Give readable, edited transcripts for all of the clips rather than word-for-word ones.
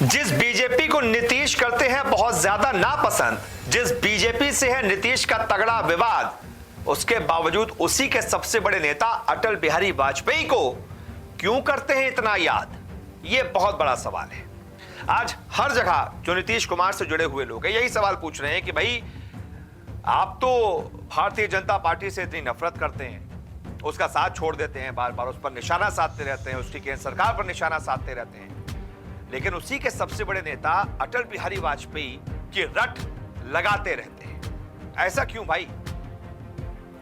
जिस बीजेपी को नीतीश करते हैं बहुत ज्यादा नापसंद, जिस बीजेपी से है नीतीश का तगड़ा विवाद, उसके बावजूद उसी के सबसे बड़े नेता अटल बिहारी वाजपेयी को क्यों करते हैं इतना याद? यह बहुत बड़ा सवाल है। आज हर जगह जो नीतीश कुमार से जुड़े हुए लोग हैं यही सवाल पूछ रहे हैं कि भाई आप तो भारतीय जनता पार्टी से इतनी नफरत करते हैं, उसका साथ छोड़ देते हैं, बार बार उस पर निशाना साधते रहते हैं, उसकी केंद्र सरकार पर निशाना साधते रहते हैं, लेकिन उसी के सबसे बड़े नेता अटल बिहारी वाजपेयी की रट लगाते रहते हैं। ऐसा क्यों भाई?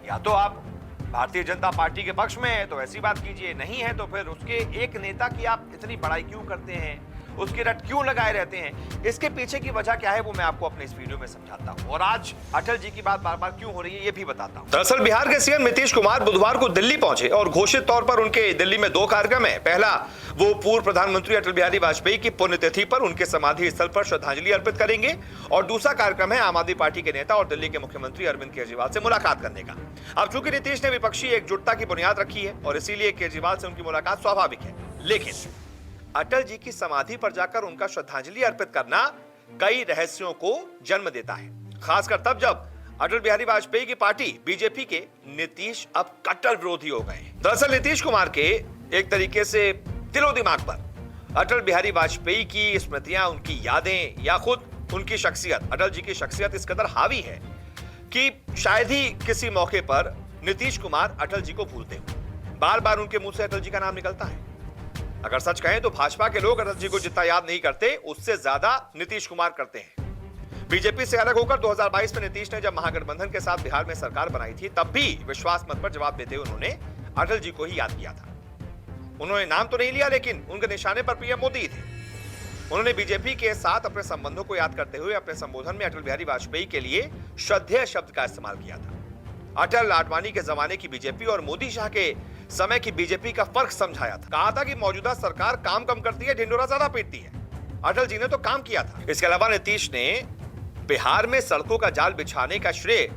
या तो आप भारतीय जनता पार्टी के पक्ष में है तो ऐसी बात कीजिए, नहीं है तो फिर उसके एक नेता की आप इतनी बड़ाई क्यों करते हैं, उसकी रट क्यों लगाए रहते हैं? इसके पीछे की वजह क्या है वो मैं आपको अपने इस वीडियो में समझाता हूं, और आज अटल जी की बात बार बार क्यों हो रही है ये भी बताता हूं। दरअसल बिहार के सीएम नीतीश कुमार बुधवार को दिल्ली पहुंचे और घोषित तौर पर उनके दिल्ली में दो कार्यक्रम है। पहला, वो पूर्व प्रधानमंत्री अटल बिहारी वाजपेयी की पुण्यतिथि पर उनके समाधि स्थल पर श्रद्धांजलि अर्पित करेंगे, और दूसरा कार्यक्रम है आम आदमी पार्टी के नेता और दिल्ली के मुख्यमंत्री अरविंद केजरीवाल से मुलाकात करने का। अब चूंकि नीतीश ने विपक्षी एकजुटता की बुनियाद रखी है और इसीलिए केजरीवाल से उनकी मुलाकात स्वाभाविक है, लेकिन अटल जी की समाधि पर जाकर उनका श्रद्धांजलि अर्पित करना कई रहस्यों को जन्म देता है, खासकर तब जब अटल बिहारी वाजपेयी की पार्टी बीजेपी के नीतीश अब कट्टर विरोधी हो गए। दरअसल नीतीश कुमार के एक तरीके से दिलो दिमाग पर अटल बिहारी वाजपेयी की स्मृतियां, उनकी यादें या खुद उनकी शख्सियत, अटल जी की शख्सियत इस कदर हावी है कि शायद ही किसी मौके पर नीतीश कुमार अटल जी को भूलते हो। बार बार उनके मुंह से अटल जी का नाम निकलता है। अगर सच कहें तो भाजपा के लोग अटल जी को जितना याद नहीं करते उससे ज्यादा नीतीश कुमार करते हैं। बीजेपी से अलग होकर 2022 में नीतीश ने जब महागठबंधन के साथ बिहार में सरकार बनाई थी तब भी विश्वास मत पर जवाब देते हुए उन्होंने अटल जी को ही याद किया था। उन्होंने नाम तो नहीं लिया, लेकिन उनके निशाने पर पीएम मोदी थे। उन्होंने बीजेपी के साथ अपने संबंधों को याद करते हुए अपने संबोधन में अटल बिहारी वाजपेयी के लिए श्रद्धेय शब्द का इस्तेमाल किया था। अटल आडवाणी के जमाने की बीजेपी और मोदी शाह के समय की बीजेपी का फर्क समझाया था। कहा था कि मौजूदा सरकार काम कम करती है, ढिंडोरा ज्यादा पीटती है। अटल जी ने तो काम किया था। इसके अलावा नीतीश ने बिहार में सड़कों का जाल बिछाने का श्रेय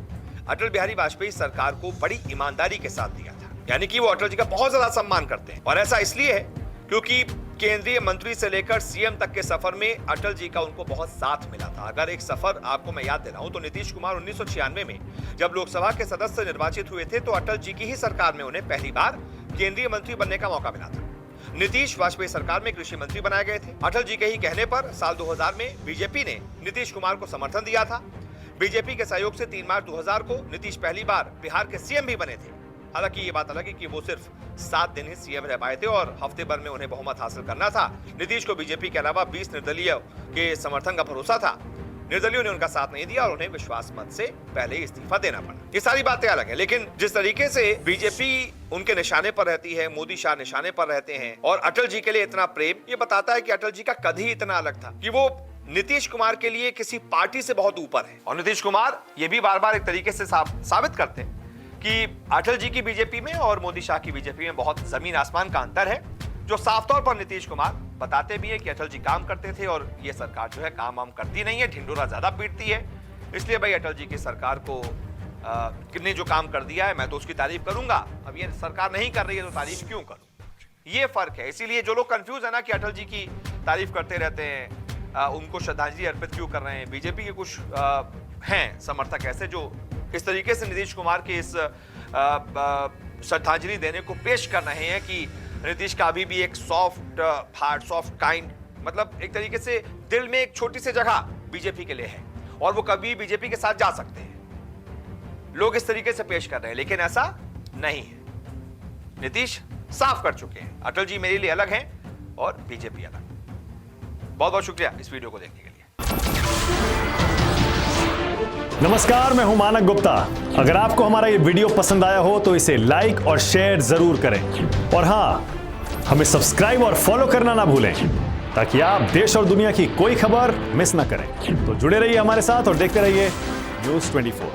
अटल बिहारी वाजपेयी सरकार को बड़ी ईमानदारी के साथ दिया था, यानी कि वो अटल जी का बहुत ज्यादा सम्मान करते हैं। और ऐसा इसलिए है क्योंकि केंद्रीय मंत्री से लेकर सीएम तक के सफर में अटल जी का उनको बहुत साथ मिला था। अगर एक सफर आपको मैं याद दे रहा हूं तो नीतीश कुमार 1996 में जब लोकसभा के सदस्य निर्वाचित हुए थे तो अटल जी की ही सरकार में उन्हें पहली बार केंद्रीय मंत्री बनने का मौका मिला था। नीतीश वाजपेयी सरकार में कृषि मंत्री बनाए गए थे। अटल जी के ही कहने पर साल 2000 में बीजेपी ने नीतीश कुमार को समर्थन दिया था। बीजेपी के सहयोग से 3 मार्च 2000 को नीतीश पहली बार बिहार के सीएम भी बने थे। हालांकि ये बात अलग है कि वो सिर्फ 7 दिन ही सीएम रह पाए थे और हफ्ते भर में उन्हें बहुमत हासिल करना था। नीतीश को बीजेपी के अलावा 20 निर्दलीय के समर्थन का भरोसा था। निर्दलीयों ने उनका साथ नहीं दिया और उन्हें विश्वास मत से पहले ही इस्तीफा देना पड़ा। ये सारी बातें अलग है, लेकिन जिस तरीके से बीजेपी उनके निशाने पर रहती है, मोदी शाह निशाने पर रहते हैं और अटल जी के लिए इतना प्रेम, ये बताता है कि अटल जी का कद ही इतना अलग था कि वो नीतीश कुमार के लिए किसी पार्टी से बहुत ऊपर है। और नीतीश कुमार ये भी बार बार एक तरीके से साबित करते हैं कि अटल जी की बीजेपी में और मोदी शाह की बीजेपी में बहुत जमीन आसमान का अंतर है, जो साफ तौर पर नीतीश कुमार बताते भी है कि अटल जी काम करते थे और ये सरकार जो है काम वाम करती नहीं है, ढिंडोरा ज्यादा पीटती है। इसलिए भाई अटल जी की सरकार को कितने जो काम कर दिया है मैं तो उसकी तारीफ करूंगा, अब ये सरकार नहीं कर रही है तो तारीफ क्यों करूं? ये फर्क है। इसीलिए जो लोग कंफ्यूज है ना कि अटल जी की तारीफ करते रहते हैं, उनको श्रद्धांजलि अर्पित क्यों कर रहे हैं, बीजेपी के कुछ हैं समर्थक ऐसे जो इस तरीके से नीतीश कुमार के इस श्रद्धांजलि देने को पेश कर रहे हैं कि नीतीश का अभी भी एक सॉफ्ट हार्ट, सॉफ्ट काइंड, मतलब एक तरीके से दिल में एक छोटी सी जगह बीजेपी के लिए है और वो कभी बीजेपी के साथ जा सकते हैं। लोग इस तरीके से पेश कर रहे हैं, लेकिन ऐसा नहीं है। नीतीश साफ कर चुके हैं, अटल जी मेरे लिए अलग हैं और बीजेपी अलग। बहुत बहुत शुक्रिया इस वीडियो को देखने के लिए। नमस्कार, मैं हूं मानक गुप्ता। अगर आपको हमारा ये वीडियो पसंद आया हो तो इसे लाइक और शेयर जरूर करें, और हां, हमें सब्सक्राइब और फॉलो करना ना भूलें ताकि आप देश और दुनिया की कोई खबर मिस ना करें। तो जुड़े रहिए हमारे साथ और देखते रहिए News 24।